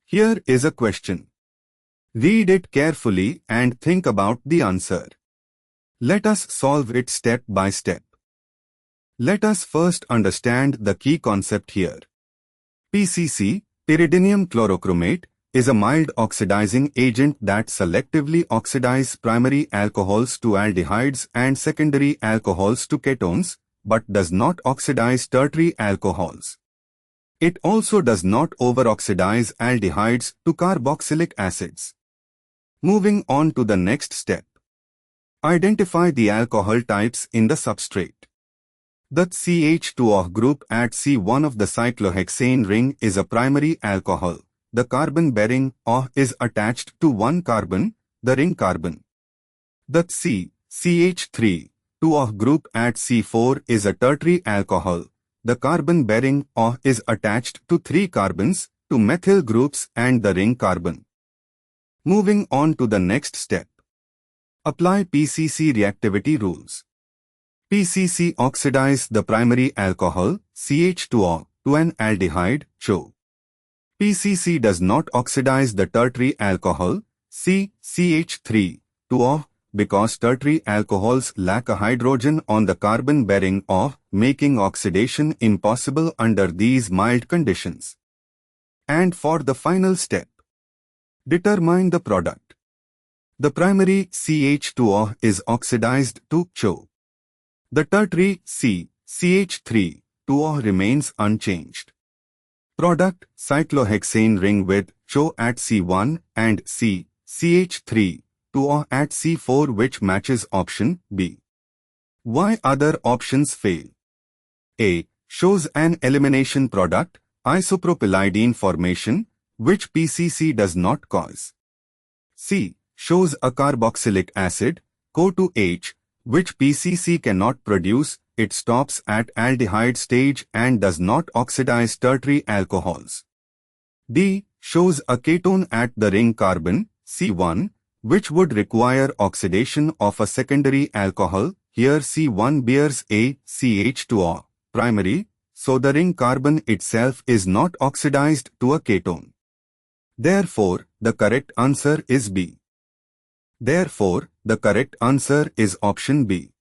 Here is a question. Read it carefully and think about the answer. Let us solve it step by step. Let us first understand the key concept here. PCC, pyridinium chlorochromate, is a mild oxidizing agent that selectively oxidizes primary alcohols to aldehydes and secondary alcohols to ketones, but does not oxidize tertiary alcohols. It also does not overoxidize aldehydes to carboxylic acids. Moving on to the next step. Identify the alcohol types in the substrate. The CH2O group at C1 of the cyclohexane ring is a primary alcohol. The carbon-bearing OH is attached to one carbon, the ring carbon. The CH3-2O group at C4 is a tertiary alcohol. The carbon-bearing OH is attached to three carbons, two methyl groups and the ring carbon. Moving on to the next step. Apply PCC reactivity rules. PCC oxidize the primary alcohol, CH2O, to an aldehyde, ChO. PCC does not oxidize the tertiary alcohol, CH3-2O, because tertiary alcohols lack a hydrogen on the carbon-bearing OH, making oxidation impossible under these mild conditions. And for the final step, determine the product. The primary CH2O is oxidized to ChO. The tertiary CH3-2O remains unchanged. Product cyclohexane ring with ChO at C1 and CH3-2O at C4, which matches option B. Why other options fail? A. Shows an elimination product, isopropylidene formation, which PCC does not cause. C. Shows a carboxylic acid, CO2H, which PCC cannot produce. It stops at aldehyde stage and does not oxidize tertiary alcohols. D. Shows a ketone at the ring carbon, C1, which would require oxidation of a secondary alcohol. Here C1 bears a CH2O, primary, so the ring carbon itself is not oxidized to a ketone. Therefore, the correct answer is B. Therefore, the correct answer is option B.